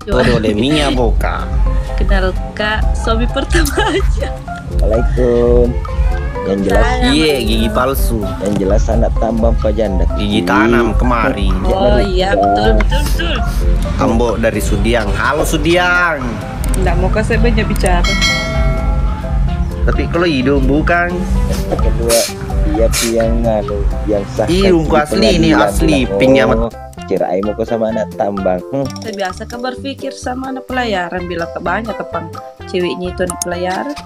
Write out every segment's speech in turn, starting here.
todo de minha boca. Kenal Kak, suami pertama aja. Assalamualaikum. Yang jelas, Iya, gigi palsu. yang jelas anak tambang Pak Janda. Gigi tanam kemari. Oh iya, betul. Ambo dari Sudiang. Halo Sudiang. Nggak mau kasih banyak bicara. Tapi kalau hidung bukan. Kedua, dia yang sah. Hidung asli ini asli pinjaman. Kirain mau ke sama anak tambang. Saya biasa kan berpikir sama anak pelayaran, bilang ke banyak tepang ceweknya itu anak pelayaran.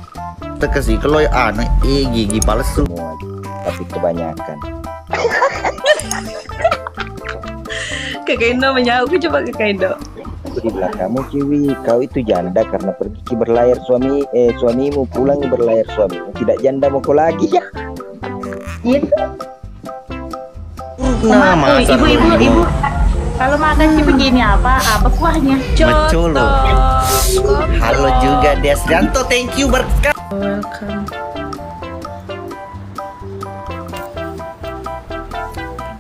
Terkasih kalau anak gigi palsu. Semua, tapi kebanyakan. Kakak Indo menjauh, aku coba Kakak Indo. Aku bilang kamu Ciwi, kau itu janda karena pergi berlayar suamimu pulang berlayar suamimu. Tidak janda mau kau lagi ya? Gitu. Nama Ibu, kalau makan sih begini apa kuahnya? Mencolo. Halo juga Desdanto, thank you berkat. Welcome.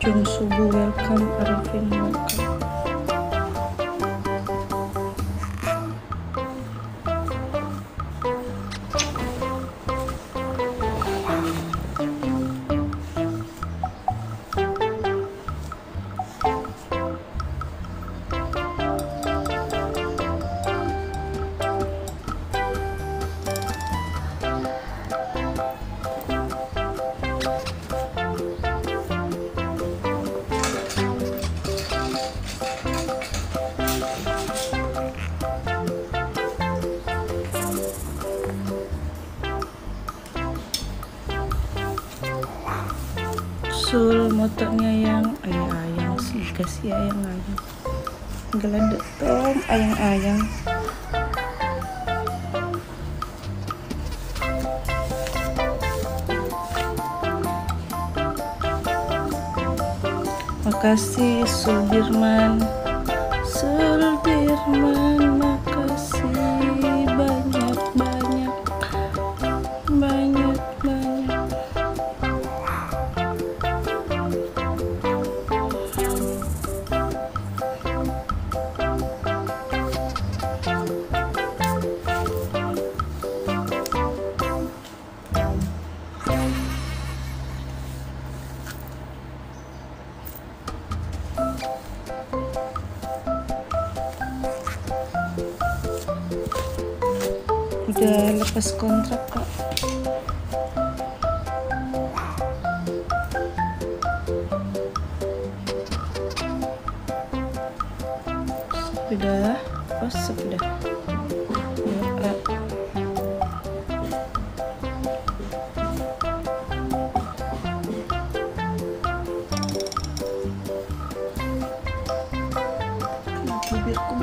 Jung Subu welcome, Arifin welcome. Sul motornya yang ayang sih, kasih ayang gelandek tong ayang makasih Sulbirman, makasih banyak. Udah lepas kontrak Kak. Sudah, sudah. Ya, bibirku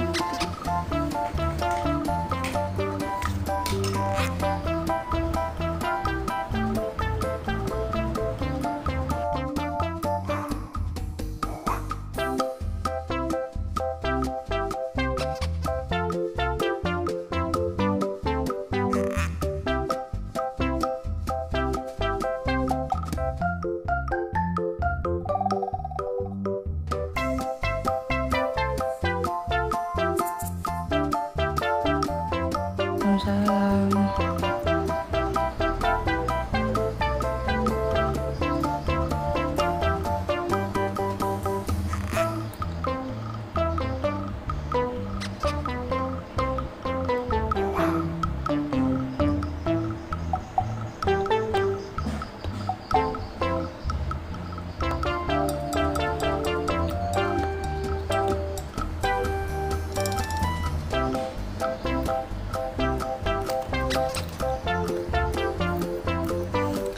salam.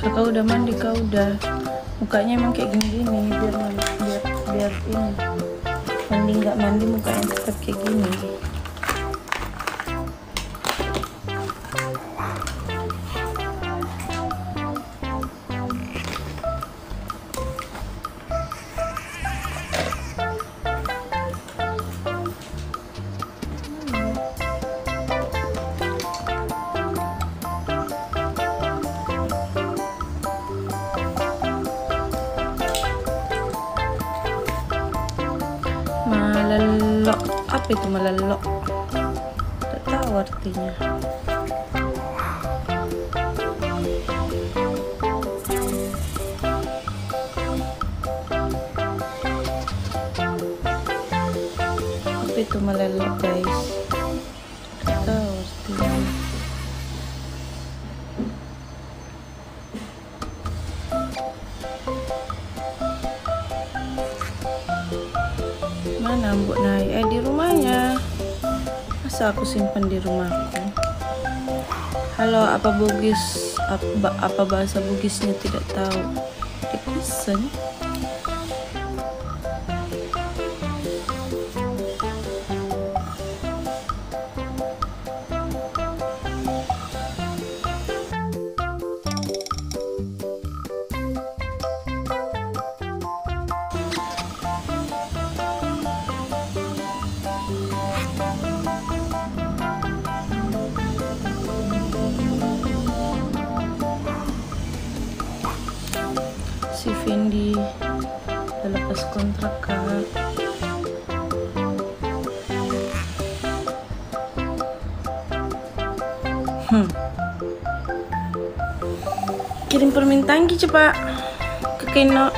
Kakak udah mandi, kau udah. Mukanya emang kayak gini-gini biar ini. Mandi nggak mandi mukanya tetap kayak gini. Malelok apa Apa itu melelok? Tidak tahu artinya. Apa itu melelok, guys? Tidak tahu artinya. Mana Mbok Nay? Di rumahnya. Masa aku simpan di rumahku? Halo, apa Bugis? Apa bahasa Bugisnya tidak tahu? Ikusen. Si Fendi udah lepas kontrak, Kak. Kirim permintaan ki coba ke Keno.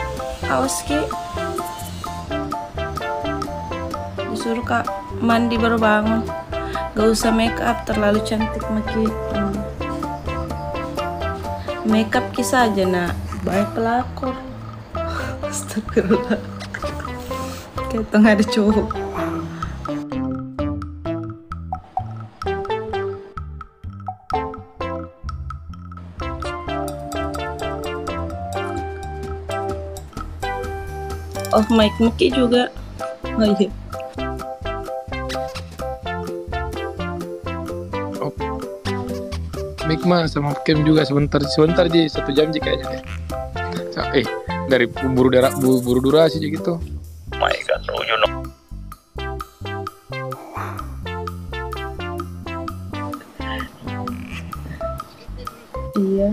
Awas ki. Disuruh Kak mandi baru bangun. Gak usah make up, terlalu cantik maki. Make up ki saja nak. Baik pelakor. Astagfirullah. Kayak tengah ada cowok. Oh, mic Meki juga. Oh iya. Mikma sama Kem juga sebentar di 1 jam sih kayaknya deh. Dari buru durasi aja gitu. My God, no, you know. Iya.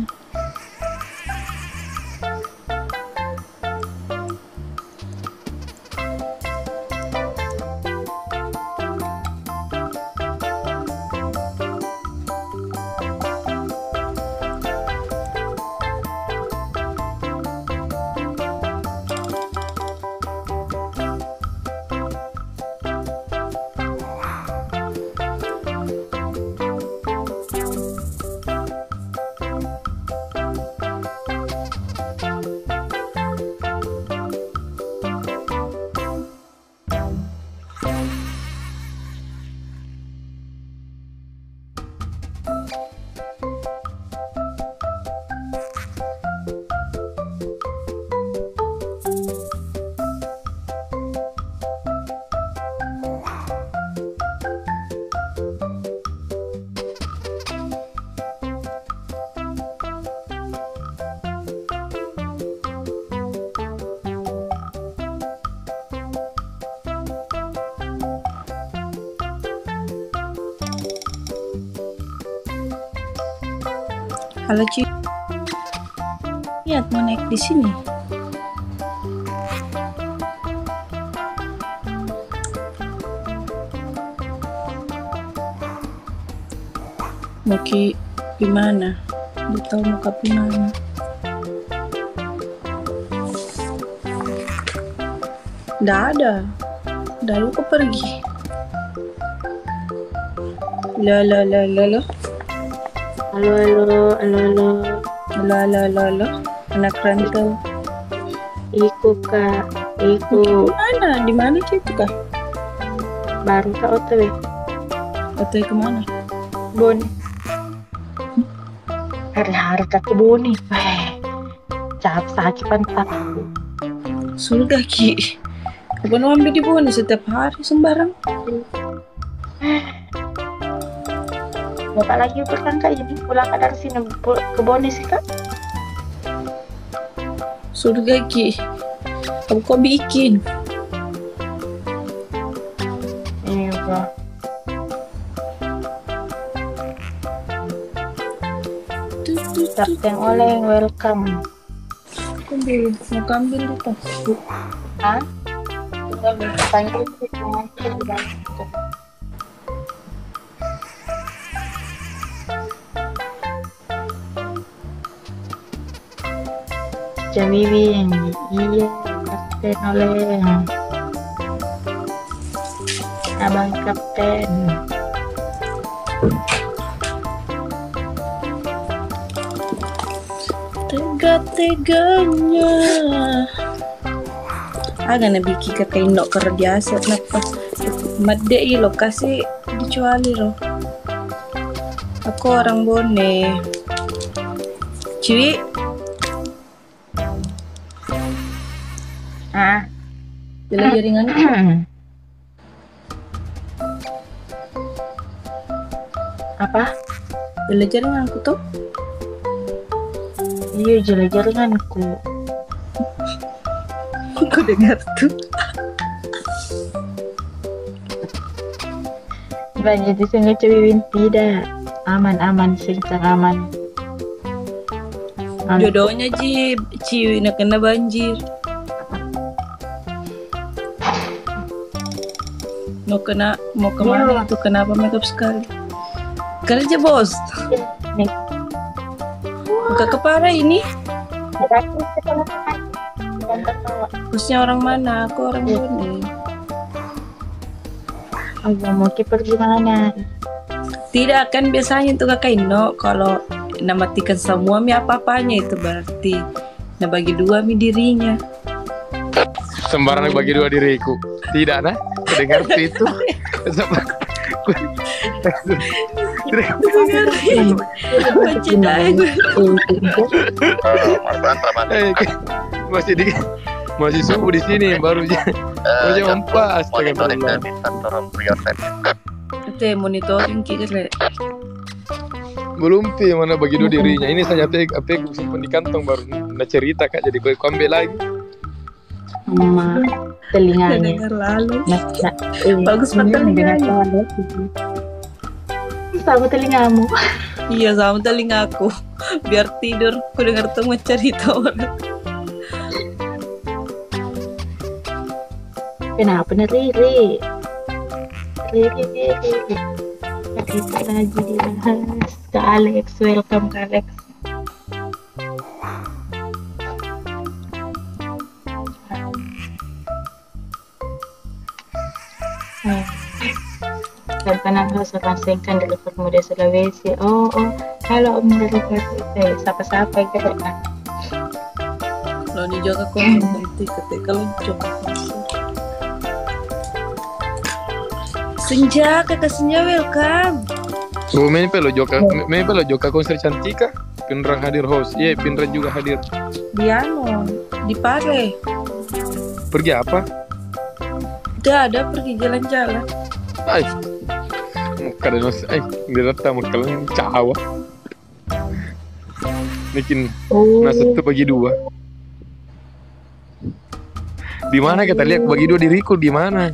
Halo Ci. Lihat mau naik di sini. Mau ki gimana? Dia tahu mau ke mana? Nggak ada. Udah lu kok pergi. Lo. Halo. Anak rantau. Iku Kak, iku. Mana? Di mana gitu Kak? Baru Kak OTW. OTW kemana? Boni. Hari-hari Kak ke Boni. Cap sakit pantat. Surga Ki. Bukan ambil di Boni setiap hari sembarang. Bapak lagi pulang Kak, jadi pulang dari sini ke Boni sih Kak. Surga Ki. Kamu kok bikin? Iya Kak. Captain Oleng, welcome. Ambil, mau ambil di tas. Hah? Panggil sih, Cewibing, iya, kapten oleh abang kapten. Tega-teganya. Agak nabiki kakak indok kerjasa napa. Madde lokasi dicuali loh. Aku orang Bone. Ciwi. Ah, Bila jaringan. apa? Bila jaringanku tuh. Iya, jaringanku. Aku dengar tuh. Banyak di sungai Cewibing tidak. Aman, sencang aman. Jodohnya Ciwi nak kena banjir. Mau kemana itu? Kenapa makeup sekali? Kerja bos. Buka kepala ini. Bosnya orang mana? Aku orang Bone. Allah mau pergi mana? Tidak kan biasanya itu kakak Ino kalau namatikan semua mi apa-apanya itu berarti nah bagi dua mi dirinya. Sembarang bagi dua diriku. Tidak nah, dengar itu. Masih subuh di sini baru jam 4. Astagfirullah. Itu monitoring kita. Belum mana bagi dua dirinya. Ini saja apa aku simpan di kantong baru nak cerita kak jadi gue ambil lagi. Sama telinganya. Dengar lalu. Bagus telinganya. Sama telingamu. Iya sama telingaku. Biar tidur aku dengar temu cerita orang. Kenapa nih Riri? Kita lagi dibahas ke Alex. Welcome ke Alex. Tantangan harus rasakan dari Muda Sulawesi. Oh, halo Om dari siapa-siapa gitu kan? Kalau ni juga kau nanti ketika luncur. Senja, kakak Senja welcome. So main pelo joka konser Cantika. Pinrang hadir host. Iya, Pinrang juga hadir. Diano, di Pare. Pergi apa? Tidak ada pergi jalan-jalan. Ay, muka dan mas, dirata muka lang cawa. Bikin nasi itu bagi dua. Di mana kita lihat bagi dua diriku di mana?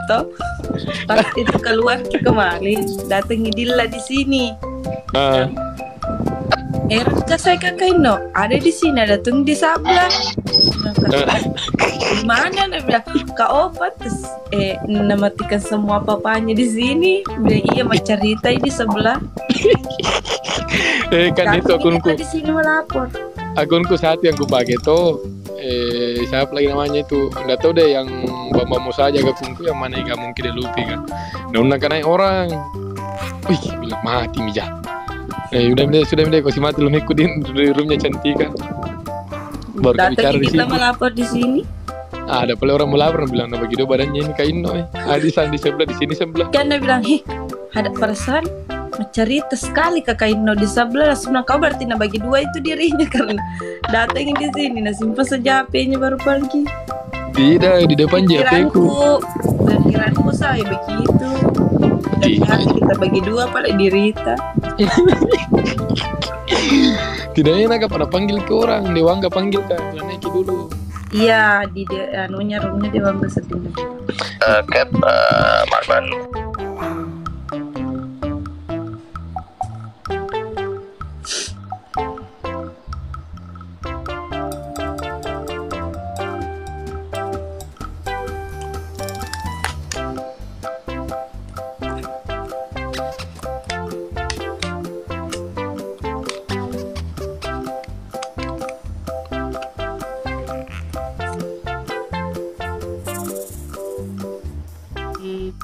Toh pas itu keluar kemarin datangi Dilla di sini. Saya kakak Ino ada di sini, datang di sebelah. Di mana? Dia bilang Kak Opat namatikan semua papanya di sini. Bilang iya mau cerita di sebelah. Kan itu akunku. Di sini melapor. Akunku satu yang ku pakai tuh. Siapa lagi namanya itu? Nggak tahu deh yang bambamu saja akunku yang mana yang mungkin dia lupa kan. Nah kan naik orang. Wih, bilang mati mija. Sudah kau mati lu ikutin di roomnya Cantika. Baru bicara di sini. Kita melapor di sini. Ada pula orang melapor bilang nah begitu badannya ini kain no. Di sebelah di sini sebelah. Kan dia bilang, ada perasaan mencerita sekali kakak Ino di sebelah. Langsung kau berarti nah bagi dua itu dirinya karena datangin di sini. Nah simpan saja HP-nya baru pergi. Tidak di depan JP-ku. Pikiranku saya begitu. Dan kita bagi dua pada dirita. Tidak enak pada panggil ke orang, Dewa nggak panggil kan, naiki dulu. Iya di rumnya Dewa nggak sedih. Marban.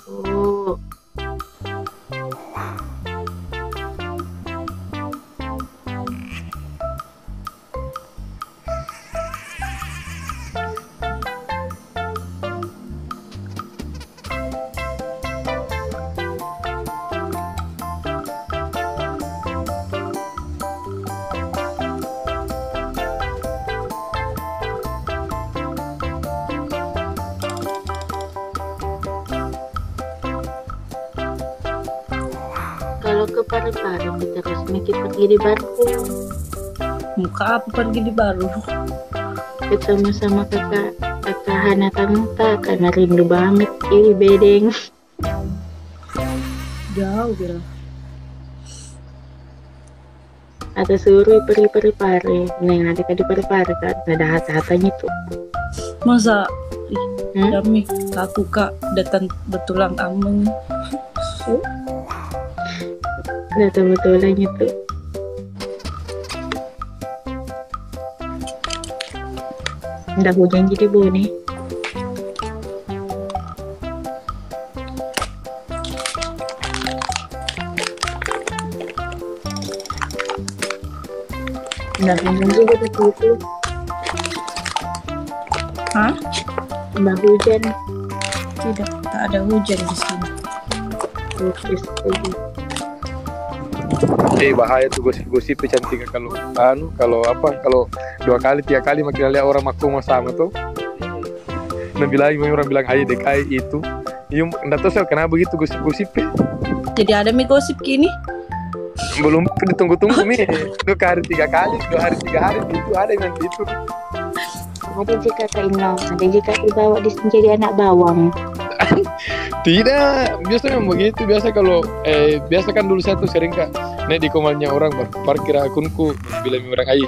Oh, kalau ke Parepare terus Miki pergi di Barku Muka apa pergi di baru? ketemu sama kakak Hana Tamuta karena rindu banget ih bedeng. Jauh bilang. Atau suruh pergi Parepare neng ada di Parepare kan ada hata-hatanya tuh. Masa Hmm? Dami aku kak datang betulang ameng. Betul-betulannya tuh. Udah hujan jadi nih. Udah hujan juga begitu. Hah? Udah hujan. Tidak, tak ada hujan di sini. Terus Bahaya tuh gosip-gosip cantik kalau kalau 2 kali 3 kali makin lihat orang maku sama tuh. Nabi orang bilang hai dekai itu. Iya, enggak tahu saya kenapa begitu gosip-gosip. Jadi ada mie gosip kini? Belum ditunggu-tunggu nih. 2 hari 3 kali, 2 hari 3 hari itu ada yang nanti itu. ada jika keinau, ada jika dibawa jadi anak bawang. Tidak, biasa memang begitu. Biasa kan dulu saya tuh sering kak di komalnya orang parkir akunku bilang orang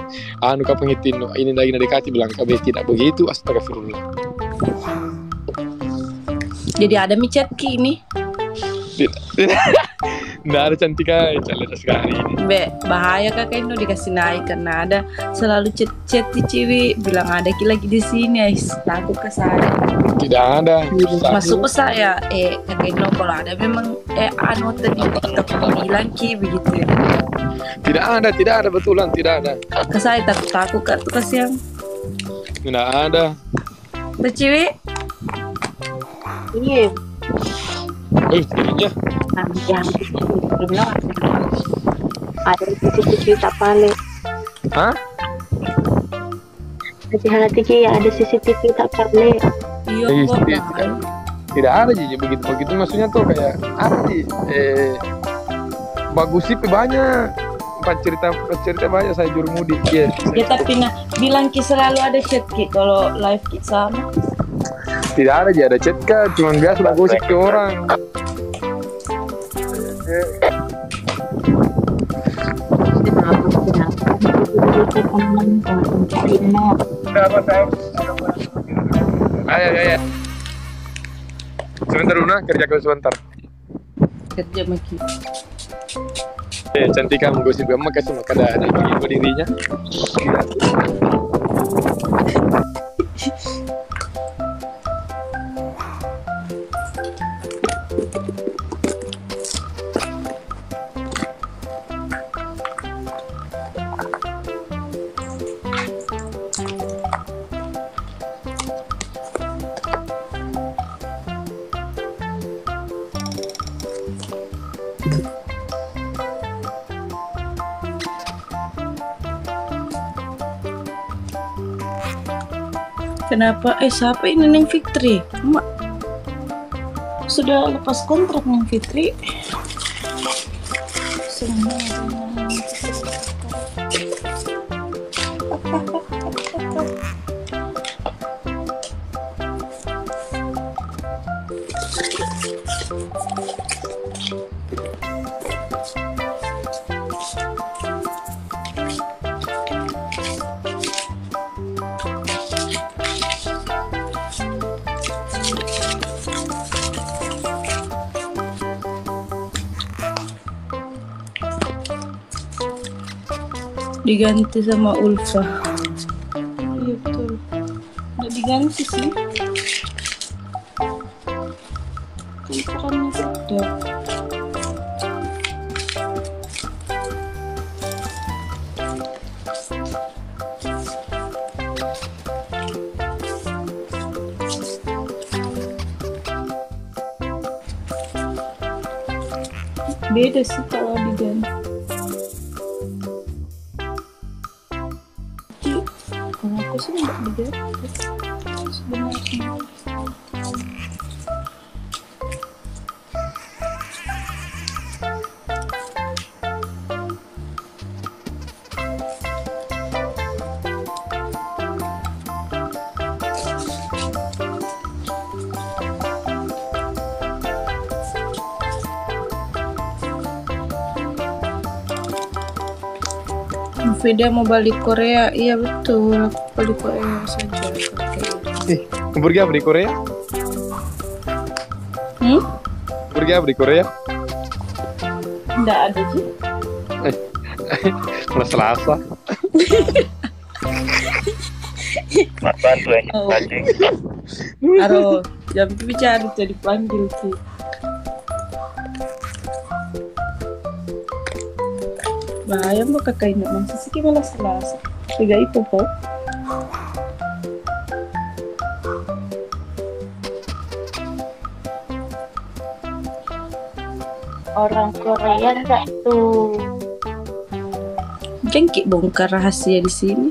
kau pengitin ini lagi dekati bilang kau tidak begitu, astagfirullah. Jadi ada mie chat kini? Tidak ada cantik aja sekali ini. Bahaya kakak Indo dikasih naik karena ada selalu chat di ciwi bilang ada lagi di sini, takut ke saya. Tidak ada. Masuk ke saya, kakak Indo kalau ada memang anu tadi TikTok bilang ki begitu ya. Tidak ada betulan, tidak ada. Ke saya takut kak tuh kasihan. Tidak ada. Tuh ciwi? Iya. Jadinya Yang ada CCTV tak pale. hah? Hati-hati Ki, ada CCTV tak pale. Iya kok. Tidak ada jadi begitu maksudnya tuh kayak apa sih? Bagus sih banyak. Cerita banyak saya juru mudik. Yes. Ya tapi bilang ki selalu ada chat ki kalau live ki sama. Tidak ada aja ada chat kan, cuma biasa bagus ke orang. Ayo. Sebentar Luna, kerja kau sebentar. Kerja maki. Cantik kamu gosip kamu kasih makan ada bagi dirinya. Kenapa? Siapa ini Neng Fitri? Mak sudah lepas kontrak Neng Fitri. Diganti sama Ulfa. Iya betul. Udah diganti sih. Ulfa kan makannya sedap. Beda sih kalau adegan. Kalau aku sih nggak beda sebenarnya. Vida mau balik Korea, iya betul, aku balik Korea saja. Mau pergi apa di Korea? Pergi apa di Korea? Nggak ada sih. Mulai Selasa. Makan tuh yang Oh. Aro, jam itu bicara jadi panggil sih. Bahaya mau kakak ini masih sih malah Selasa. Tiga itu kok. Orang Korea enggak tuh. Jengki bongkar rahasia di sini.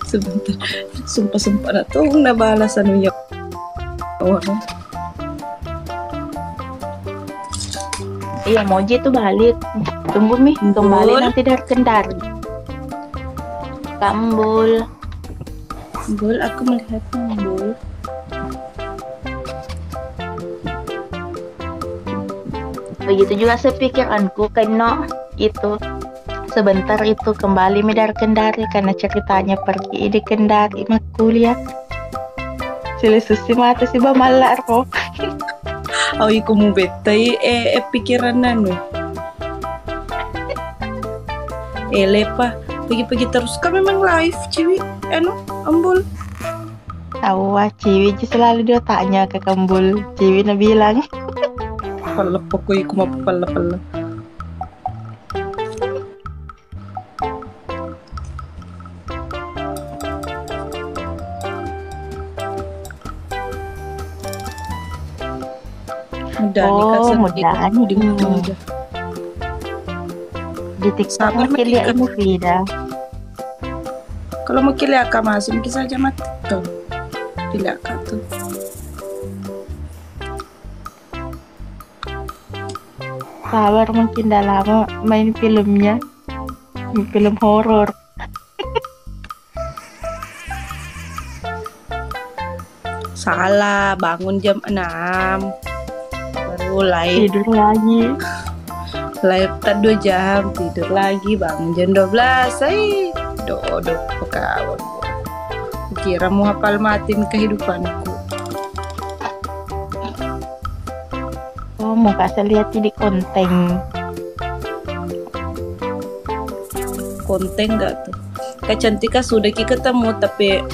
Sebentar, sumpah nak tuh nggak balasan ya orang. Iya, Moji tuh balik. Tunggu Mi, kembali Bul. nanti dari Kendari. Kambul. Bol, aku melihatnya Bol. Begitu juga sepikiranku karena itu sebentar itu kembali Mi dari Kendari karena ceritanya pergi di Kendari mak kuliah. Selesai mata si Bamalar kok. Oh, iku mau betai pikiran nanu. Lepa pergi-pergi terus kan memang live ciwi Ambul. Tahu Ciwi selalu dia tanya ke Kambul. Ciwi na bilang Pala pokoknya iku mau pala. Mudah Oh, mudah. mudah. Di TikTok Sabar, mungkin Mak, lihat Ika. ini Frida. Kalau mau kiliaka masuk mungkin saja mati tuh. Kiliaka tuh. Sabar mungkin dah lama main filmnya. Film horor. Salah, bangun jam 6. Baru live. Tidur lagi. Live tak 2 jam, tidur lagi, bangun jam 12. Dodo kawan. Kira mau hafal matiin kehidupanku. Oh, mau kasih lihat di konten. Konten gak tuh? Kecantikan sudah ki ketemu tapi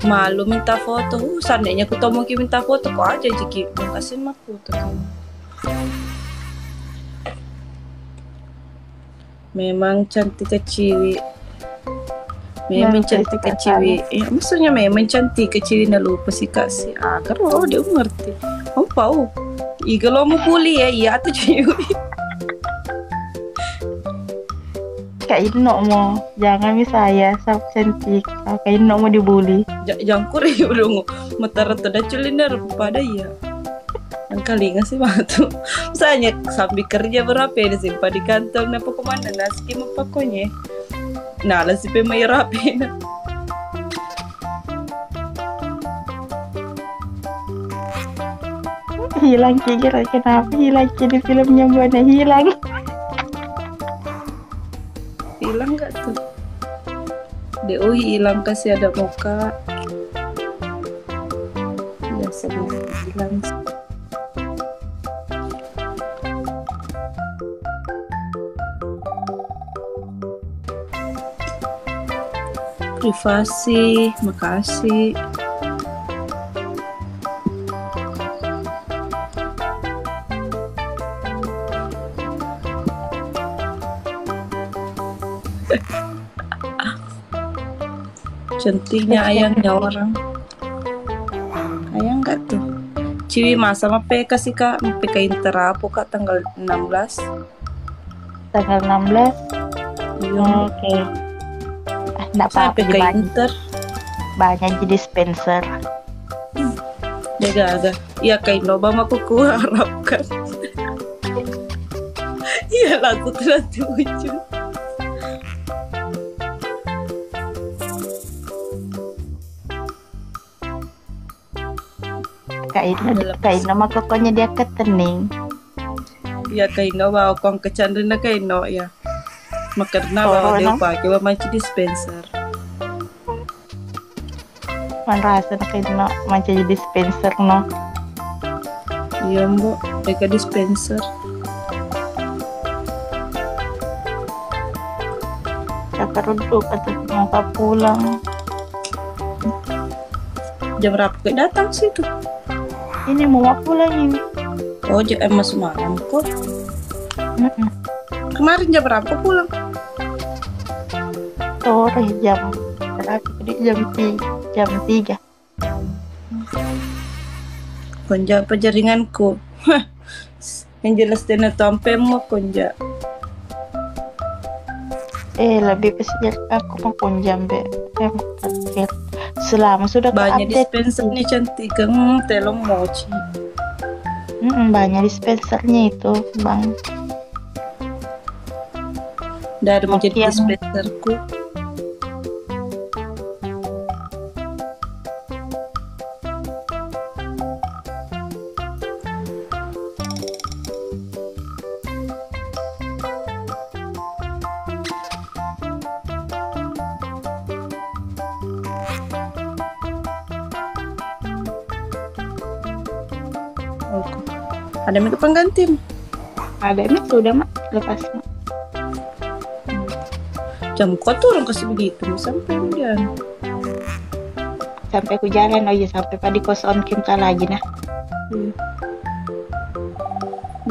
malu minta foto. Seandainya aku tahu mau ki minta foto kok aja jiki mau kasih mah foto. Memang cantik keciwi. Memang cantik keciwi. Maksudnya memang cantik keciwi na lupa sih kasih. Kalau dia ngerti. Kamu tahu? Kalau mau pulih ya, iya tuh ciwi. Kak Ino mau jangan saya sab cantik. Kak Ino mau dibully. Jangan kuri dong. Mata rata dah culiner pada ya. Yang kali ngasih batu. Misalnya sambil kerja berapa ya disimpan di kantong napa kemana nasi mau pakonya. Nah lah si pemain rapi. Hilang kira kenapa hilang di filmnya Buana hilang. Hilang gak tuh? DO hilang kasih ada muka. Biasa hilang. Privasi, makasih. Cantiknya ayangnya orang. Ayang gak tuh? Ciwi masa mah PK sih kak, PK Interapo kak tanggal 16. Tanggal 16. Iya. Oke. Enggak Saya apa-apa PK Inter. banyak jadi dispenser. Jaga-jaga. Iya kayak Nobam aku kuharapkan. Iya lagu nanti muncul. Kain nama kokonya dia ketening. Iya kayak Nobam aku kecandrina kayak no ya. Makarna Oh, bawa dia no? pakai bawa manci dispenser. Man rasa na kain no macam jadi dispenser no. Iya mbok, mereka dispenser. Kakak duduk atau mau pulang. Jam berapa kayak datang sih tuh? Ini mau pulang ini. Oh jam masuk malam kok. Mm-mm. Kemarin jam berapa pulang? Sore jam berapa? Jadi jam 3. Konja apa jaringanku? Hah, yang jelas dana tampe mau konja. Lebih pesijak aku mau kunjam be. Terakhir. Selama sudah Banyak ke-update. dispenser nih cantik, telong mochi. Banyak dispensernya itu, Bang. Dari mau jadi Yang- dispenserku. Oh, ada makeup pengganti. Ada ini sudah mak lepas mak. Jam kau tuh orang kasih begitu sampai kemudian. Sampai aku jalan aja sampai pada kos on kita lagi nah.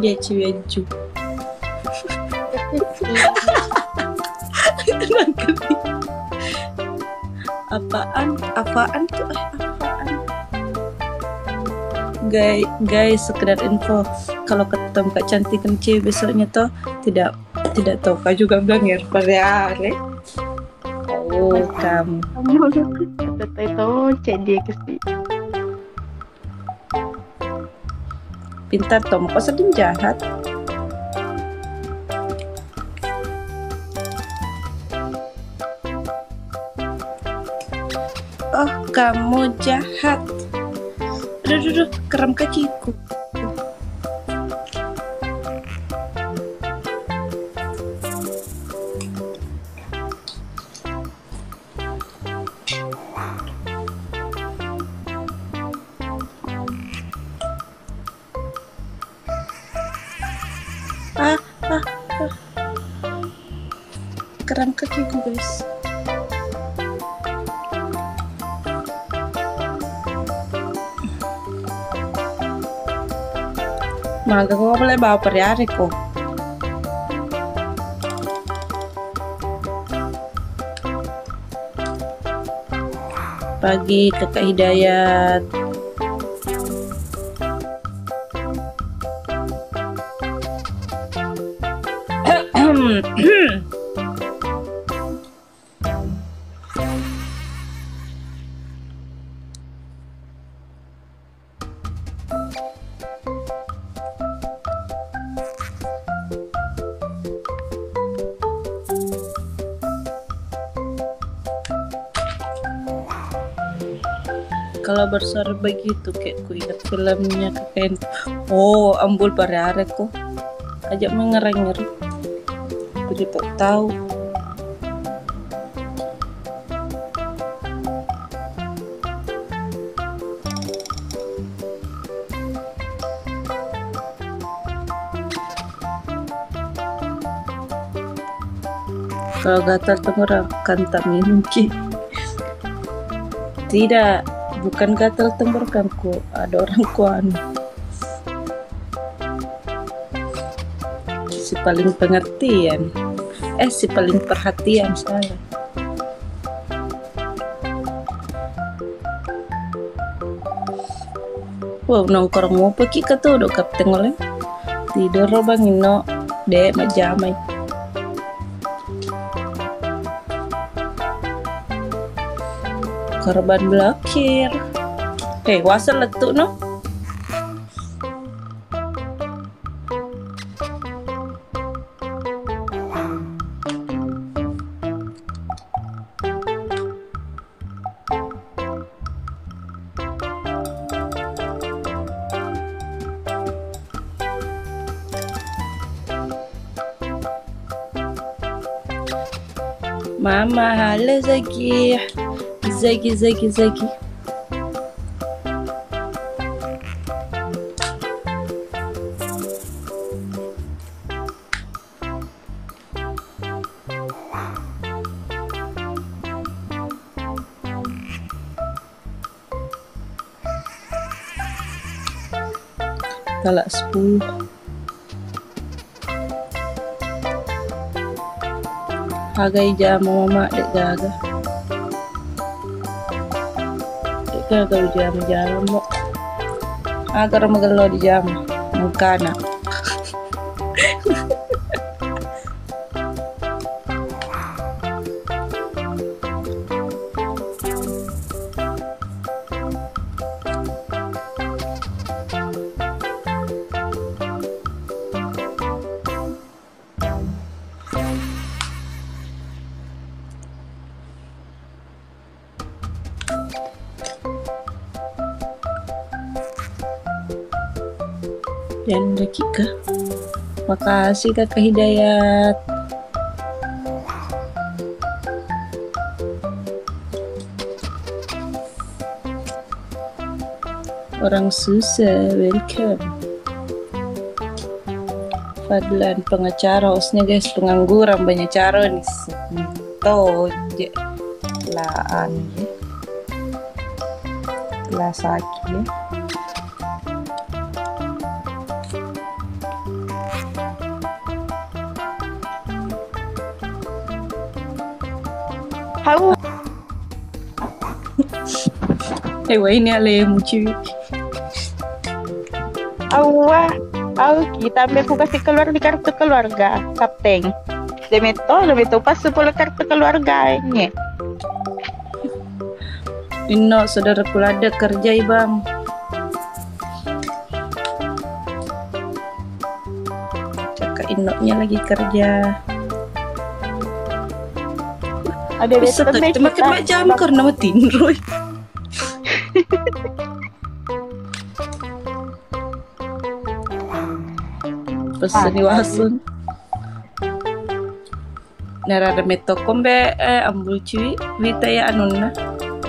Dia ciwiju. Apaan tuh? Apaan? Guys, sekedar info, kalau ketemu Kak Cantik dan Cewek besoknya toh tidak tahu Kak juga bilang ya Reale. Oh, kamu. Itu cek dia ke sini. Pintar toh, kok sedang jahat. Oh, kamu jahat. Aduh, keram kakiku. Keram kakiku, guys. Maga ko boleh bawa periare ko. Pagi Kakak Hidayat. Kalau bersuara begitu kayak ku ingat filmnya kakek. Oh, Ambul Parare kok. Ajak mengerenger. Aku tidak tahu. Kalau gatal tenggorokan tak minum Ki. Tidak, bukan gatal tenggorokanku, ada orang kuan. Si paling pengertian. Si paling perhatian salah. Wow, nongkrong mau pergi ke tuh dok kapten oleh tidur bang ino dek majamai. Korban blokir. Wasal letuk no. Mama, halo Zaki. Zaki. Talak 10. Hagai jamu mama dek gaga. Dek gaga jam mo. Agar magalo di jam mukana. Dan Kika, makasih Kakak Hidayat. Orang susah, welcome. Fadlan pengacara, hostnya guys pengangguran banyak cara nih. Toje laan ya, lah sakit ya. Halo. Wah ini ale muci. Kita ambil aku kasih keluar di kartu keluarga, Kapten. Demeto pas 10 kartu keluarganya. Ino saudara kulada kerja bang. Cakak Ino-nya lagi kerja. Ada bisa makin macam karena matiin Roy. Pesan wasun. Narada meto kombe ambul cuy wita ya anunna.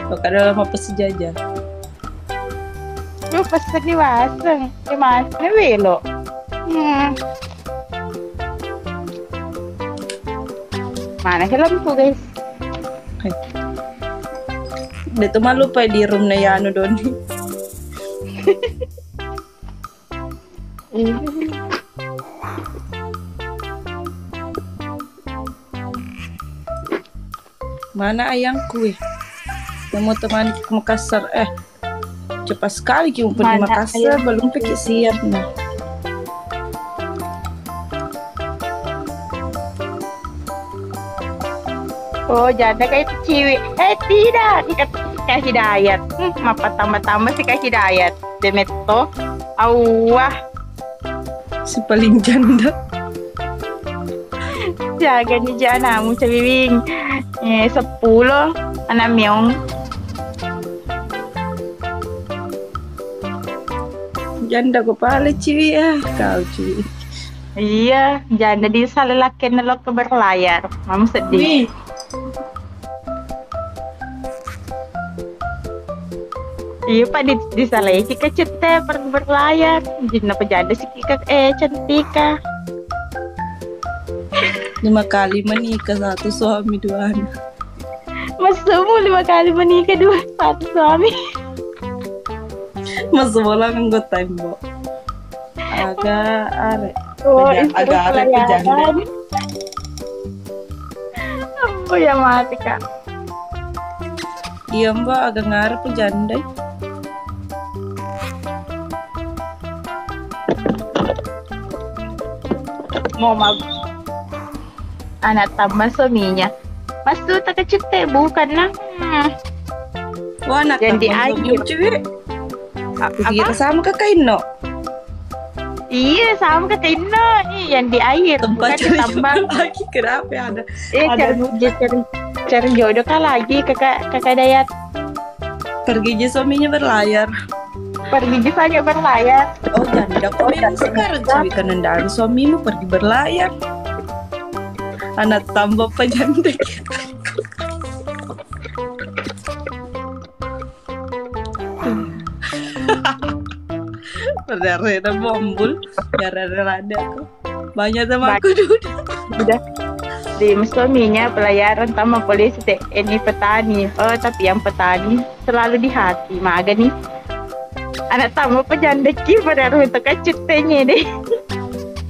Kada lama pesi jajan. Lu pesan wasun. Gimana welo? Mana helmku guys? Beto malu pa di room na yano doon. Mana ayangku yang mau teman ke Makassar cepat sekali kita pun di Makassar belum pikir siap nah. Oh janda kayak ciwi. Tidak Kak Hidayat. Apa tambah-tambah sih Kak Hidayat. Demeto. Awah. Si paling janda. Jaga nih janamu cawiwing. 10 anak meong. Janda kepala ciwi kau ciwi. Iya, janda di salelaken lo ke berlayar. Mama sedih. Iya pak di salai Kika cete pergi berlayar. Jadi apa janda sih Kika cantika. 5 kali menikah 1 suami 2 anak. Mas semua 5 kali menikah 1 suami. Mas bola kan gue tembok. Agak are. Oh, Agak are pejanda. Oh ya mati kak. Iya mbak, agak ngarep janda. Mau anak tambah suaminya. Mas tuh tak kecute bukan lah. Wah, anak Yang di tambang air. cewek. Aku kira sama kakak Ino. Iya sama ke Tino nih yang di air bukan Tempat di cari tambang. jodoh lagi, kenapa ada? Cari, cari jodoh kan lagi kakak Dayat. Pergi aja suaminya berlayar. Pergi juga hanya berlayar. Oh janda kok memang sekarang cewek kan ada suamimu pergi berlayar. Anak tambah pejanda gitu. Rada bombul, rada aku. Banyak sama aku dulu. Udah di suaminya pelayaran sama polisi TNI petani. Oh tapi yang petani selalu di hati maga nih. Anak tamu pejanda ki pada itu kecutnya deh.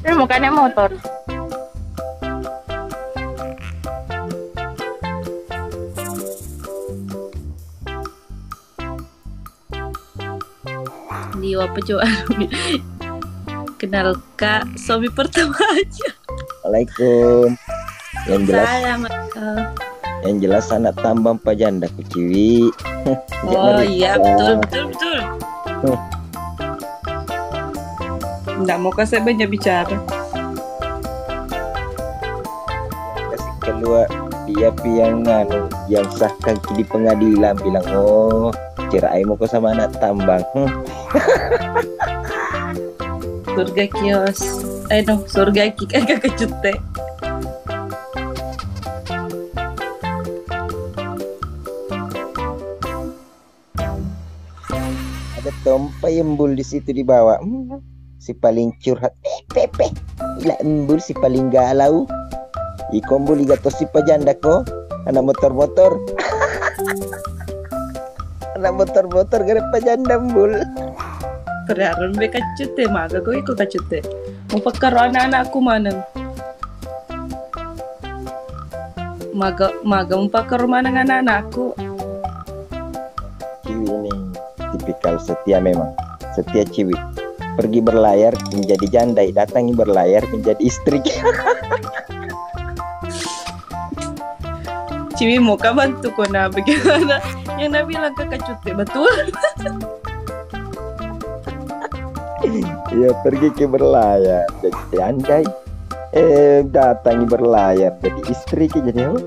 Dan mukanya motor. Di apa coba? Kenal kak suami pertama aja. Assalamualaikum. Yang jelas, Salam. yang jelas anak tambang Pak Janda ku Ciwi. Oh iya betul. Nggak mau kasih banyak bicara. Kasih keluar dia yang yang sahkan di pengadilan bilang oh cerai mau ke sama anak tambang. Surga kios. Surga ki kagak kecute. Ada tompa embul di situ di bawah. Si paling curhat. Pepe. Ila embul si paling galau. Ikombul igatos si pajanda ko. Anak motor-motor. Anak motor-motor gara pajanda embul. Keraran be kecute maga ko iko kecute. Mau pakar anak-anakku mana? Maga mau pakar mana anak-anakku. Ciwi ini tipikal setia memang. Setia Ciwi. Pergi berlayar menjadi janda, datangi berlayar menjadi istri. Ciwi mau bantu ko na bagaimana? Yang Nabi bilang ke kecute betul. Ya pergi ke berlayar jadi janda. Datangi berlayar jadi istri ke jadi apa?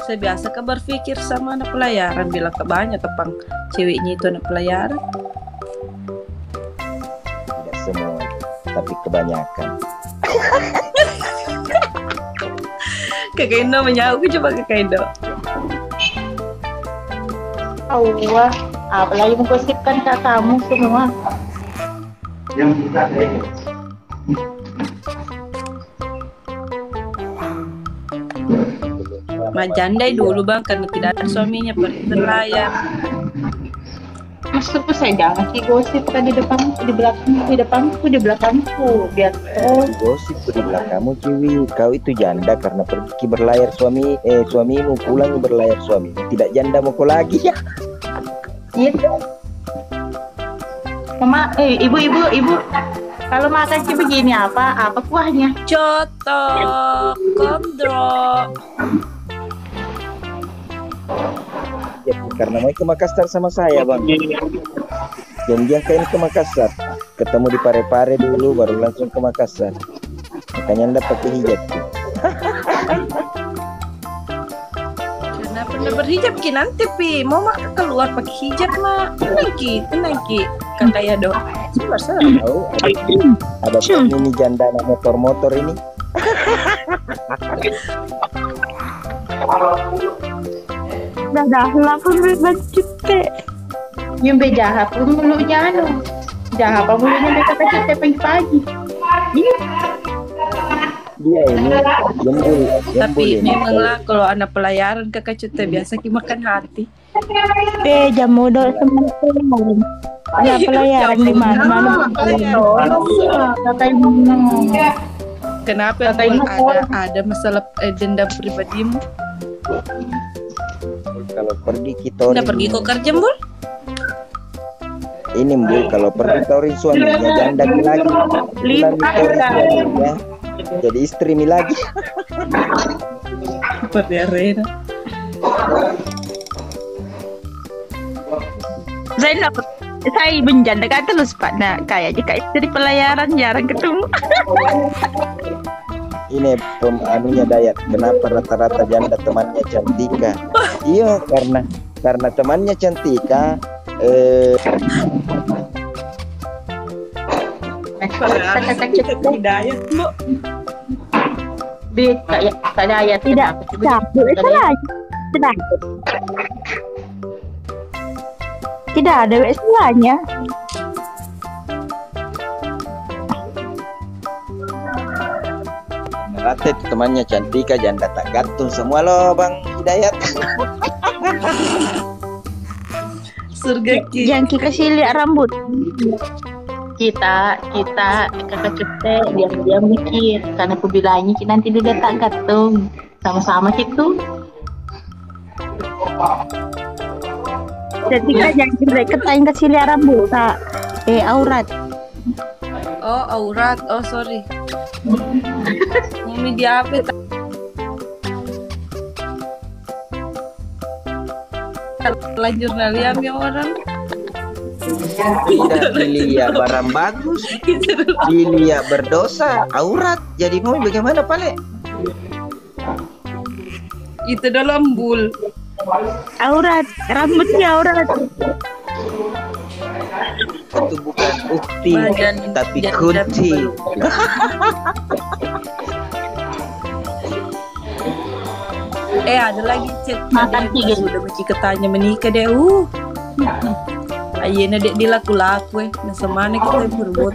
Saya biasa kan berpikir sama anak pelayaran bilang ke banyak tepang ceweknya itu anak pelayaran. Tidak semua, tapi kebanyakan. Kakak Indo menyauk coba Kakak Indo. Allah, apalagi menggosipkan kakakmu semua. Majandai dulu bang karena tidak ada suaminya pergi berlayar. Maksudku saya jangan sih gosip kan di belakangku biar Gosip di belakangmu Ciwi. Kau itu janda karena pergi berlayar suamimu pulang berlayar suamimu. Tidak janda mau kau lagi ya. gitu. Mama, ibu. Kalau makan sih begini apa kuahnya? Coto, komdro. Ya, karena mau ke Makassar sama saya bang. Janjian kain ke Makassar. Ketemu di Pare-Pare dulu baru langsung ke Makassar. Makanya anda pakai hijab. Kenapa anda berhijab ki nanti pi? Mau mak keluar pakai hijab mak? Tenang ki. Kakak ya dong. Sabar. Tahu ada ini janda anak motor-motor ini. Dah lapor lanjut teh. Yang bejahat pun mulutnya jahat apa mulutnya mereka kecil pagi-pagi. Dia ini Tapi ini. memanglah kalau anak pelayaran kakak cute biasa ki makan hati. Jam modal teman-teman. Ya pelayaran di mana-mana. Kenapa Katanya Embul? Ada masalah dendam pribadimu? Kalau pergi kita Udah pergi kok kerja, Embul? ini Mbul, kalau pergi taurin suaminya janda mi lagi. Bulan mi taurin suaminya jadi istri mi lagi. Seperti arena. Saya menjanda kan terus Pak. Nah, kayaknya kayak istri pelayaran jarang ketemu. Ini anunya Dayat, kenapa rata-rata janda temannya Cantika? Iya, karena temannya Cantika Hidayat, Bu. Tidak, tidak. Tidak ada istilahnya. rata itu temannya Cantika janda tak gantung semua loh Bang Hidayat. Surga Ki. Yang kasih lihat rambut. Kita kakak kita diam-diam mikir karena aku bilangnya nanti dia tak gantung sama-sama gitu. Jadi kan yang kita ketain kasih lihat rambut tak aurat. Oh, aurat. Oh, sorry. Mami dia apa? Lanjut naliam ya orang. Tidak Lilia barang bagus, Lilia berdosa, aurat. Jadi mau bagaimana Pale? Itu dalam Embul. Aurat, rambutnya aurat. Itu bukan ukti, Badan tapi dan kunti. belum. Ada lagi chat Makan ada tiga. yang sudah benci ketanya menikah deh. Ayana dek dilaku-laku nah semana kita berbuat.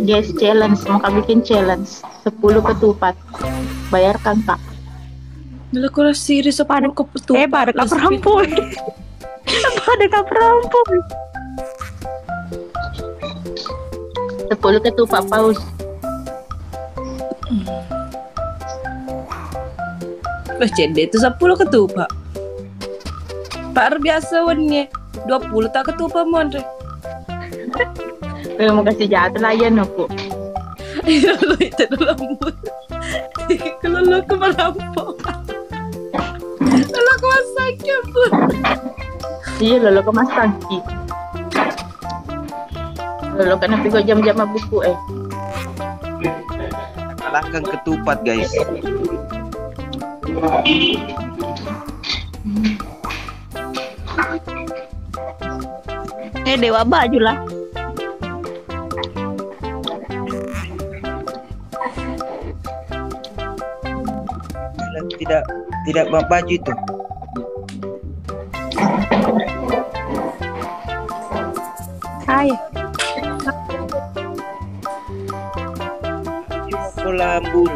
Guys, challenge, mau bikin challenge 10 ketupat. Bayarkan Kak. Bila kau siri sepadu kau petu. Pada Kak perempuan. Pada Kak perempuan. 10 ketupat paus. Bah cende itu 10 ketupat. Pak biasa wannya 20 tak ketupat mon. Mau kasih jatuh lah ya aku. Lalu itu lembut. Kalau lo ke merampok. Lalu ke masaknya pun. Iya lalu ke mas tangki. Lalu kena pergi jam-jam buku Kalahkan ketupat guys. Dewa baju lah. Tidak baju itu. Hai. Lambung.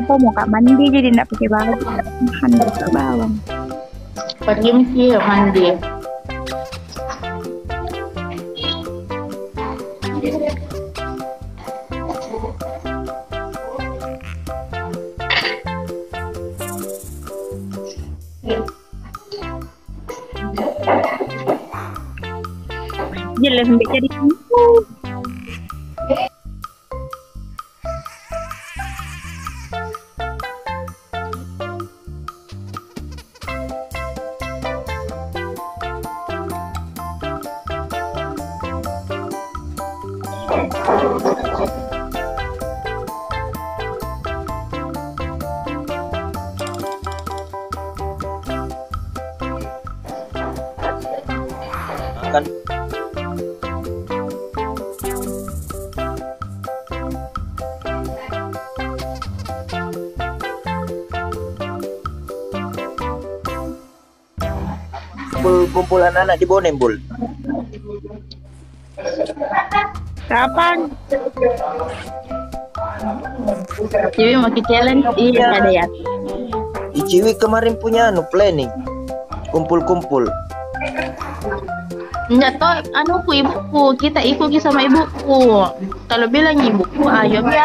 Mau kak mandi jadi nak pakai baju. Handuk ke bawang. Pergi mesti mandi. Jelas sampai jadi kan kumpul anak-anak di Bonem, Bul? Kapan? Ciwi mau ke challenge? Iya, ada ya. Iciwi kemarin punya planning kumpul-kumpul. Enggak toh, ibuku. Kita ikuti sama ibuku. Kalau bilang ibuku, ayo mi.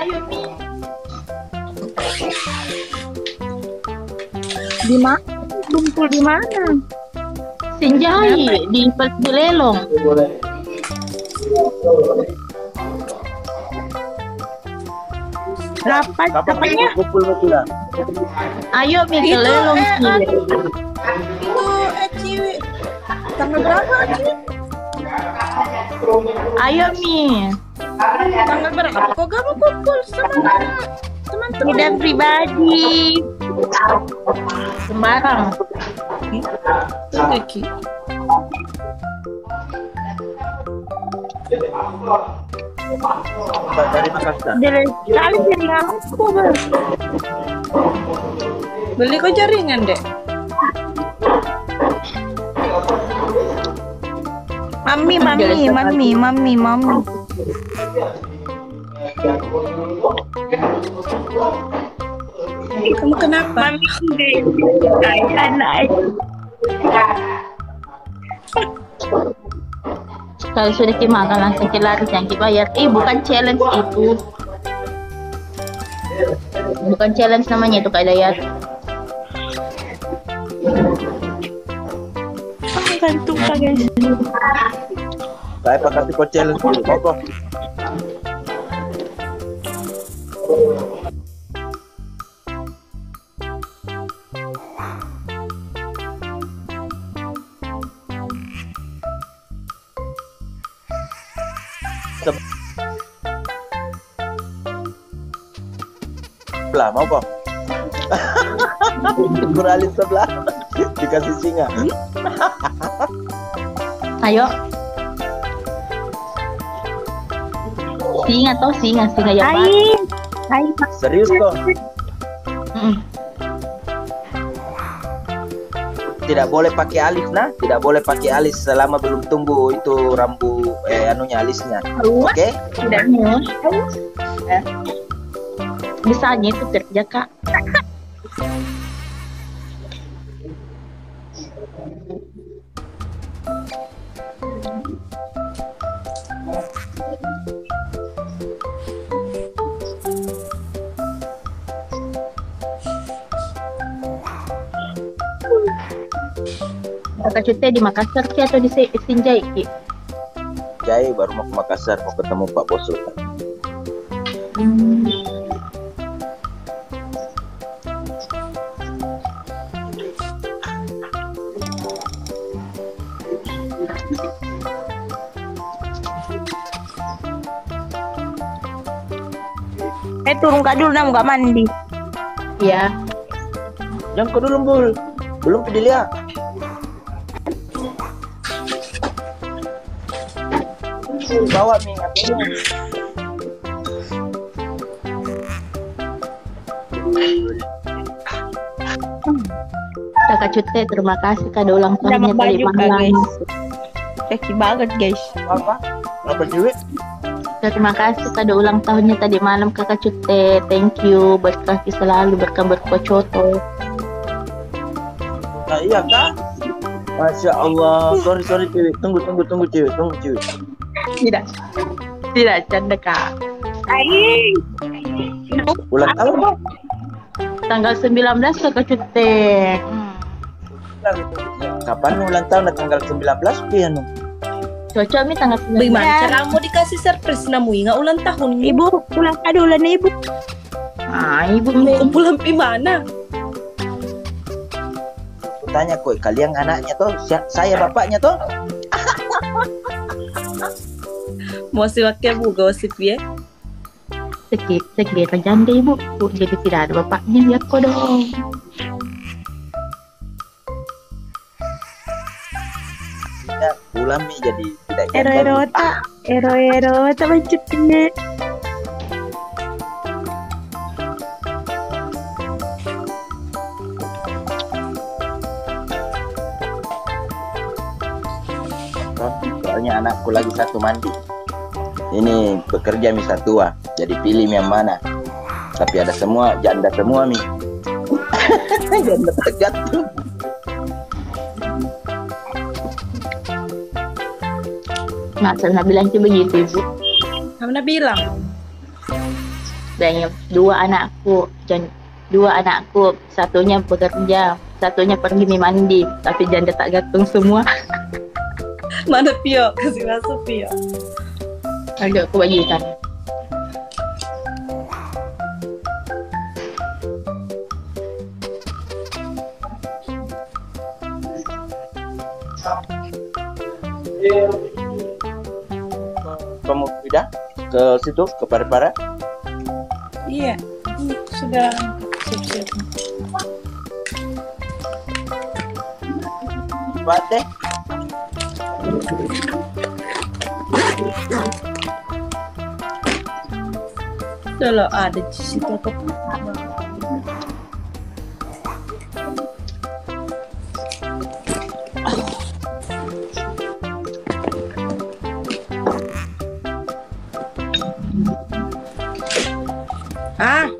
Di mana? Kumpul di mana? Sinjai di Lelong. Kapanya? Kumpul betul. Ayo mi ke Lelong sih. Itu Ciwi. Tanggal berapa, Ciwi? Ayo mi. Tanggal berapa? Kok kamu kumpul sama teman-teman? Tidak pribadi. Sembarang. Oke. Dari Makassar. Dari kali dari aku. Beli kok jaringan, Dek? Mami. Kamu kenapa? Anak. Kalau sudah makan langsung lari jangan dibayar. Bukan challenge itu. Bukan challenge namanya itu Kak Dayat. Gantung Kak guys. Saya pakai kok challenge dulu, Kok. Sebelah mau kok? Beralis sebelah dikasih singa. Ayo. Singa yang mana? Serius kok? Tidak boleh pakai alis tidak boleh pakai alis selama belum tumbuh itu rambut alisnya. Oke? Tidak mau. Misalnya itu kerja Kak. Kakak cuti di Makassar Ki atau di Sinjai Ki? Jai baru mau ke Makassar mau ketemu Pak Bos Sultan. Turun Kak dulu nggak mandi. Iya. Jangan kau dulu Bul. Belum ke Delia. Bawa minyak ini. Kakak Cute, terima kasih kado ulang tahunnya tadi malam. Kaki banget guys. Apa? Berapa duit? Terima kasih kado ulang tahunnya tadi malam Kakak Cute. Thank you, berkah selalu, berkah berkocoto. Nah, iya kak. Masya Allah. Sorry Ciwi. Tunggu Ciwi. Tidak canda Kak. Ulang tahun. Tanggal 19 Kakak Cute. Kapan ulang tahun tanggal 19 piano? Cocok mi tanggal 19. Bagaimana cara mau dikasih surprise namu ingat ulang tahun Ibu pulang kadulan Ibu. Ibu kumpulan di mana? Tanya koi kalian anaknya toh, saya bapaknya toh. Mau si wakil bu gosip ya? Sekira janda Ibu. Jadi tidak ada bapaknya lihat kok dong. Tidak pulang mi jadi tidak Ero mencutnya. soalnya anakku lagi satu mandi. Ini bekerja misa tua, jadi pilih yang mana. Tapi ada semua janda semua mi. Janda tergantung. Masa bilang sih begitu ibu. Kamu bilang. Dan dua anakku, satunya bekerja, satunya pergi mandi, tapi janda tak gantung semua. Mana Pio? Kasih masuk Pio. Ada kebajikan. Kamu pindah ke situ, ke Parepare? Iya, sudah siap-siap. Cepat deh. Udah loh, ada di situ apa? Ah,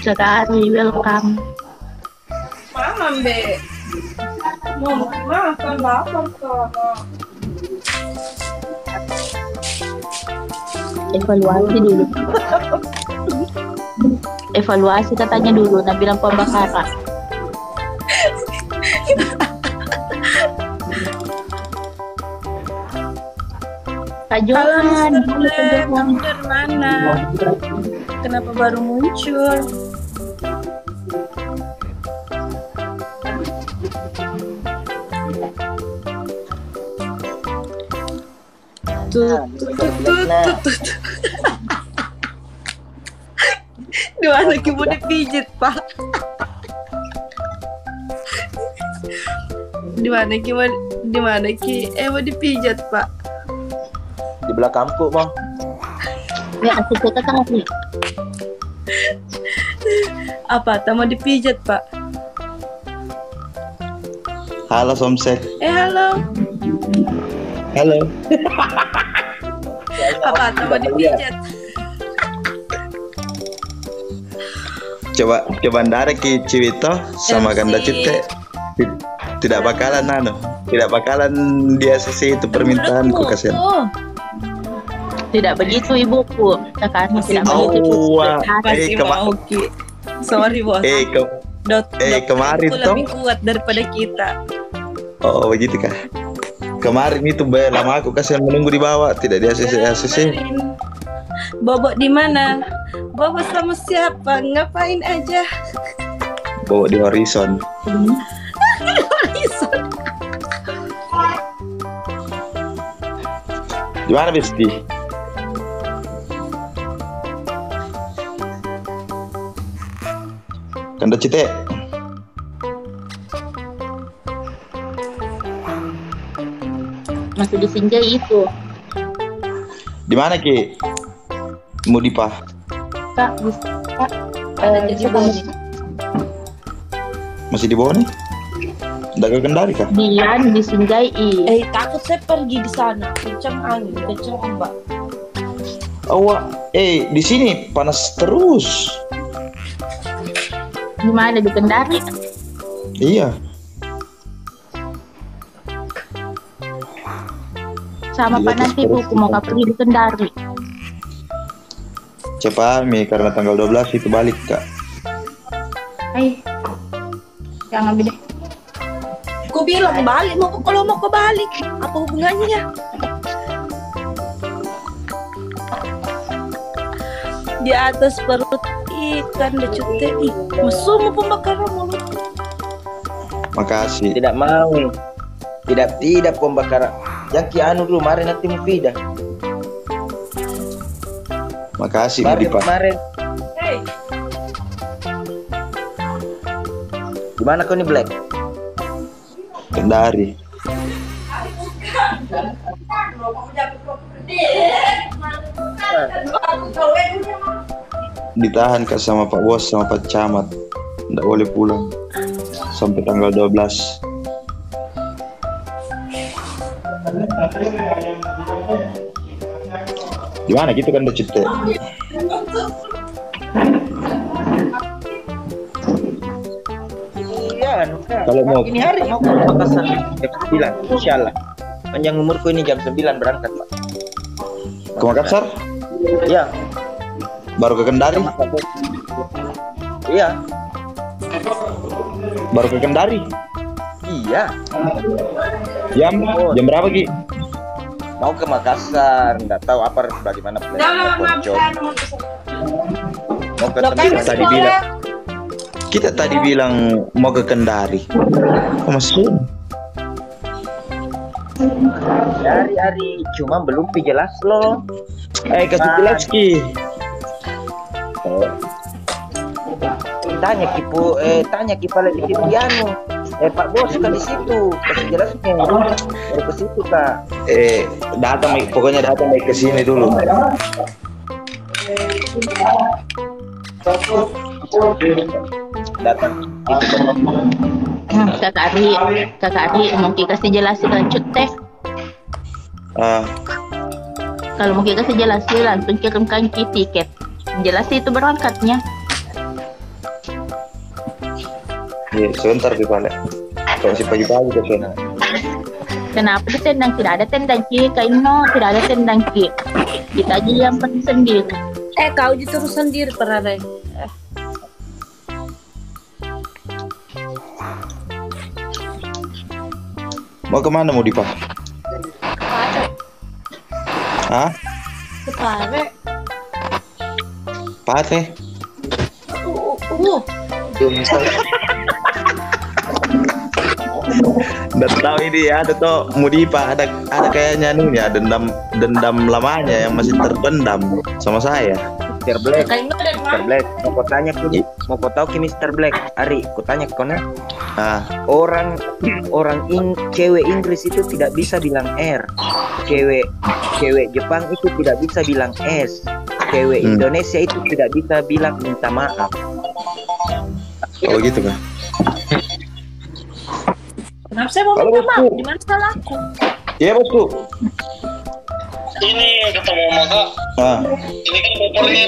Sekali welcome. Mama Be. Mau makan apa kok? Evaluasi dulu. Evaluasi katanya dulu, nah bilang pembakaran. Kak Johan, Kamu dari mana? Kenapa baru muncul? Tut. Di mana Ki mau dipijit, Pak? Di mana Ki mau dipijat, Pak? Di belakangku, Bang. Ya, aku kata nih. Apa? Tak mau dipijat, Pak? Halo, Somsek. Halo. Halo. Apa? Tak mau dipijat? Coba ndarek Ki Ciwito sama Ganda Cite. Tidak bakalan dia sisi itu permintaanku kasihan. Tidak begitu ibuku, sekarang tidak begitu. Masih mau Ki. Sorry bos. Kemarin itu lebih kuat daripada kita. Oh begitu kah? Kemarin itu lama aku kasihan menunggu di bawah, tidak di ACC. Bobok di mana? Bobok sama siapa? Ngapain aja? Bobok di Horizon. Horizon. Di mana Besti? Ganda Cite. Masih di Sinjai itu. Di mana Ki? Mudipa. Kak, Di Boni. Masih di bawah nih? Udah ke Kendari kah? dia di Sinjai. Takut saya pergi di sana. Kencang angin, kencang ombak. Di sini panas terus. Di mana di Kendari? Iya. sama Iya, Pak nanti terus buku mau pergi di Kendari. Cepat Mi karena tanggal 12 itu balik Kak. Hai, jangan ambil deh. Ku bilang balik, kalau mau ke balik. Apa hubungannya? Di atas perut ikan decute mesum pembakaran mulut. Makasih. Tidak mau. Tidak pembakaran. Yang ki anu dulu mari nanti Mufidah. Makasih Mari Mudipa. kemarin. Hei, Gimana kau nih Black? Kendari. Ditahan Kak sama Pak Bos sama Pak Camat. Nggak boleh pulang sampai tanggal 12. Gimana gitu kan udah cipta. Iya, anu, Kak. Kalau mau Ini hari mau ke Makassar jam 9, insyaallah. Panjang umurku ini jam 9 berangkat, Pak. ke Makassar, Iya, baru ke Kendari, iya, baru ke Kendari. iya. Jam berapa Ki? Mau ke Makassar, nggak tahu apa bagaimana plannya Ponco. Mau ketemu Kita tadi bilang mau ke Kendari. Oh, masuk. hari-hari, cuma belum jelas loh. Kasih jelas Ki. Tanya Kipala di anu. Pak Bos kan di situ, kasih jelasnya. Baru ke situ Kak. Datang pokoknya datang ke sini dulu. Datang. Kakak Ari mungkin kasih jelasin lanjut teh. Kalau mungkin kasih jelasin langsung kirimkan Ki tiket. Jelasin itu berangkatnya. Iya, sebentar di balik. Kalau si pagi-pagi ke sana. Kenapa ditendang? Tidak ada tendang Ki, Kaino tidak ada tendang Ki. Kita aja yang pergi sendiri. kau terus sendiri Parare. Mau kemana mau Dipa? Hah? Parare. Pate? Nggak tahu ini ya, ada tuh Mudipa, ada kayaknya nih ya dendam lamanya yang masih terpendam sama saya. Mr. Black, Mr. Black, mau kau tanya mau kau tahu ki Mr. Black, Ari, kau tanya kau nah. Orang cewek Inggris itu tidak bisa bilang R. Cewek Jepang itu tidak bisa bilang S. Cewek Indonesia itu tidak bisa bilang minta maaf. Oh gitu kan? Kenapa saya mau minta maaf? Di mana salahku? Iya bosku. Ini ketemu maka ini kan motornya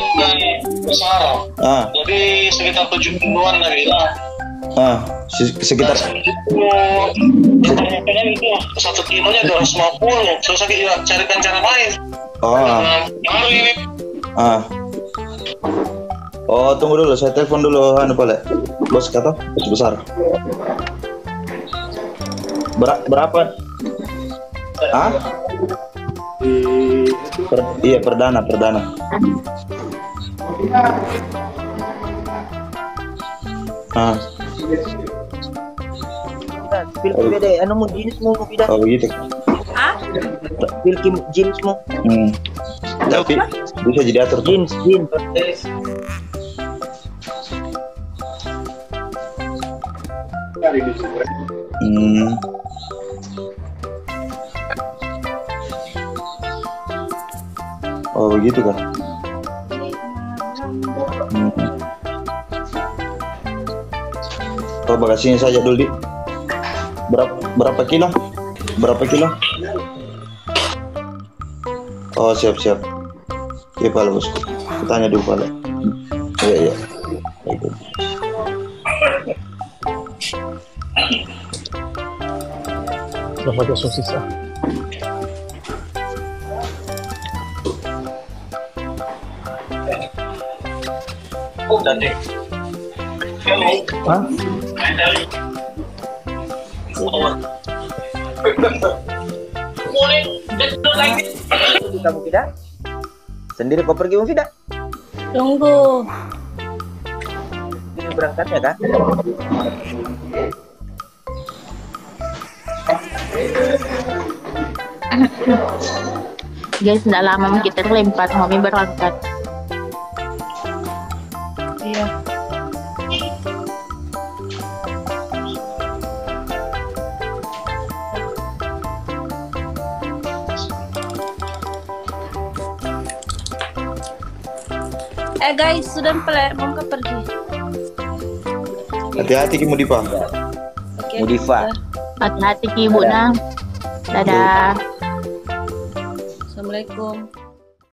besar, jadi sekitar 70-an lah bilang. Sekitar Motornya itu 1 kilonya 250, susah kita carikan cara lain. Tunggu dulu, saya telepon dulu boleh. Bos kata bos besar. Berapa? Iya perdana. Pilih beda, anu mau jenismu mau pindah. Oh gitu. Pilih jenismu. Tapi bisa jadi atur tuh. Jeans. Oh begitu kan? Oh bagasinya saja dulu di. Berapa kilo? Oh siap. Iya Pak bosku. Tanya dulu Pak. Iya. Udah pakai sosis Oh, nanti. Hah? Kamu tidak? Sendiri kau pergi mau tidak? Tunggu. Ini berangkatnya kak? Guys, tidak lama kita terlempar, mami berangkat. Iya. Guys, sudah mau pergi. Hati-hati Ki Mudipa. Oke, Mudifa. Hati-hati Ki Ibu Nang. Dadah. Assalamualaikum.